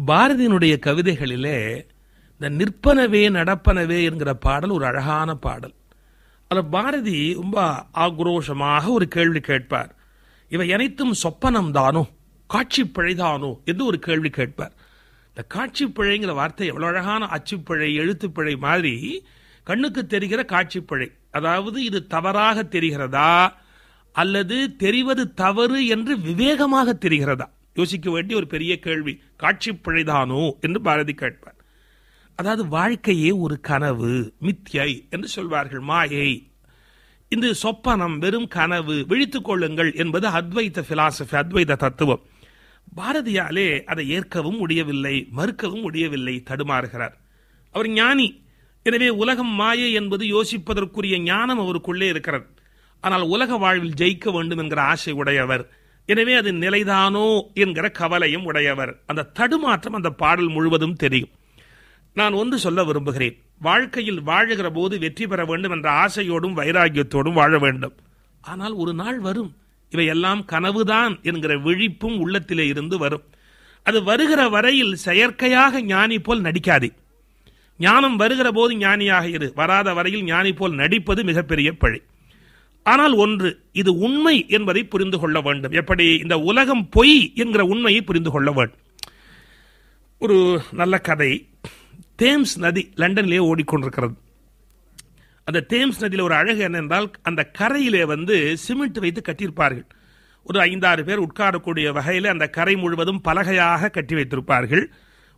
பாரதியினுடைய கவிதைகளிலே இந்த நிற்பனவே நடப்பனவே என்கிற பாடல் ஒரு அழகான பாடல். அதில் பாரதி ரொம்ப ஆக்ரோஷமாக ஒரு கேள்வி கேட்பார். இவை அனைத்தும் சொப்பனம் தானோ, காட்சி பிழைதானோ என்று ஒரு கேள்வி கேட்பார். இந்த காட்சி பிழைங்கிற வார்த்தை எவ்வளவு அழகான அச்சுப்பிழை எழுத்துப்பிழை மாதிரி கண்ணுக்கு தெரிகிற காட்சி பிழை. அதாவது இது தவறாக தெரிகிறதா அல்லது தெரிவது தவறு என்று விவேகமாக தெரிகிறதா யோசிக்க வேண்டிய ஒரு பெரிய கேள்வி. காட்சி பிழைதானோ என்று பாரதி கேட்பார். அதாவது வாழ்க்கையே ஒரு கனவு, மித்யை என்று சொல்வார்கள், மாயை. இந்த சொப்பனம் வெறும் கனவு, விழித்துக் கொள்ளுங்கள் என்பது அத்வைத பிலாசபி, அத்வைத தத்துவம். பாரதியாலே அதை ஏற்கவும் முடியவில்லை, மறுக்கவும் முடியவில்லை, தடுமாறுகிறார். அவர் ஞானி, எனவே உலகம் மாயை என்பது யோசிப்பதற்குரிய ஞானம் அவருக்குள்ளே இருக்கிறது. ஆனால் உலக வாழ்வில் ஜெயிக்க வேண்டும் என்கிற ஆசை உடையவர். எனவே அது நிலைதானோ என்கிற கவலையும் உடையவர். அந்த தடுமாற்றம் அந்த பாடல் முழுவதும் தெரியும். நான் ஒன்று சொல்ல விரும்புகிறேன். வாழ்க்கையில் வாழுகிற போது வெற்றி பெற வேண்டும் என்ற ஆசையோடும் வைராகியத்தோடும் வாழ வேண்டும். ஆனால் ஒரு நாள் வரும், இவையெல்லாம் கனவுதான் என்கிற விழிப்பும் உள்ளத்திலே இருந்து வரும். அது வருகிற வரையில் செயற்கையாக ஞானி போல் நடிக்காதே. ஞானம் வருகிற போது ஞானியாக இரு, வராத வரையில் ஞானி போல் நடிப்பது மிகப்பெரிய பழி. ஆனால் ஒன்று, இது உண்மை என்பதை புரிந்து கொள்ள வேண்டும். எப்படி? இந்த உலகம் பொய் என்கிற உண்மையை புரிந்து கொள்ள வேண்டும். ஒரு நல்ல கதை. தேம்ஸ் நதி லண்டனிலே ஓடிக்கொண்டிருக்கிறது. அந்த தேம்ஸ் நதியில் ஒரு அழகு என்னென்றால், அந்த கரையிலே சிமெண்ட் வைத்து கட்டியிருப்பார்கள். ஒரு 5-6 பேர் உட்காரக்கூடிய வகையில் அந்த கரை முழுவதும் பலகையாக கட்டி வைத்திருப்பார்கள்.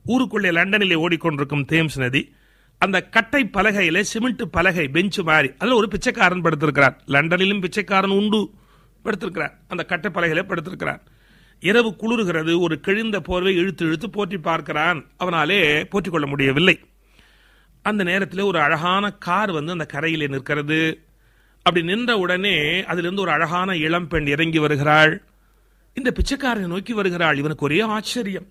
ஊருக்குள்ளே லண்டனிலே ஓடிக்கொண்டிருக்கும் தேம்ஸ் நதி. அந்த கட்டை பலகையில சிமெண்ட் பலகை பெஞ்சு மாறி அதில் ஒரு பிச்சைக்காரன் படுத்திருக்கிறார். லண்டனிலும் பிச்சைக்காரன் உண்டு, படுத்திருக்கிறார். அந்த கட்டை பலகையில படுத்திருக்கிறார். இரவு குளிர்கிறது. ஒரு கிழிந்த போர்வை இழுத்து இழுத்து போற்றி பார்க்கிறான். அவனாலே போற்றிக் கொள்ள முடியவில்லை. அந்த நேரத்தில் ஒரு அழகான கார் அந்த கரையிலே நிற்கிறது. அப்படி நின்ற உடனே அதிலிருந்து ஒரு அழகான இளம்பெண் இறங்கி வருகிறாள். இந்த பிச்சைக்காரனை நோக்கி வருகிறாள். இவனுக்கு ஒரே ஆச்சரியம்.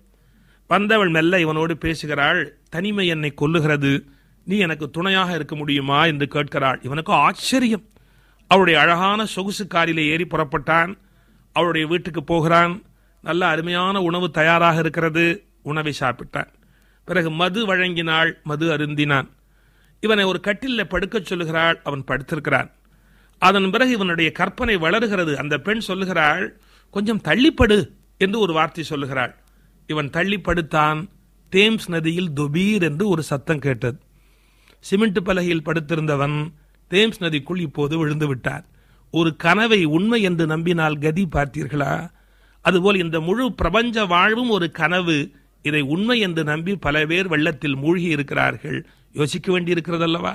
வந்தவள் மெல்ல இவனோடு பேசுகிறாள். தனிமை என்னை கொல்லுகிறது, நீ எனக்கு துணையாக இருக்க முடியுமா என்று கேட்கிறாள். இவனுக்கு ஆச்சரியம். அவளுடைய அழகான சொகுசு காரிலே ஏறி புறப்பட்டான். அவளுடைய வீட்டுக்கு போகிறான். நல்ல அருமையான உணவு தயாராக இருக்கிறது. உணவை சாப்பிட்டான். பிறகு மது வழங்கினாள். மது அருந்தினான். இவனை ஒரு கட்டிலில் படுக்க சொல்லுகிறாள். அவன் படுத்திருக்கிறான். அதன் பிறகு இவனுடைய கற்பனை வளர்கிறது. அந்த பெண் சொல்லுகிறாள், கொஞ்சம் தள்ளிப்படு என்று ஒரு வார்த்தை சொல்லுகிறாள். இவன் தள்ளி படுத்தான். தேம்ஸ் நதியில் தொபீர் என்று ஒரு சத்தம் கேட்டது. சிமெண்ட் பலகையில் படுத்திருந்தவன் தேம்ஸ் நதிக்குள் இப்போது விழுந்து விட்டார். ஒரு கனவை உண்மை என்று நம்பினால் கதி பார்த்தீர்களா? அதுபோல் இந்த முழு பிரபஞ்ச வாழ்வும் ஒரு கனவு. இதை உண்மை என்று நம்பி பல பேர் வெள்ளத்தில் மூழ்கி இருக்கிறார்கள். யோசிக்க வேண்டி இருக்கிறதல்லவா?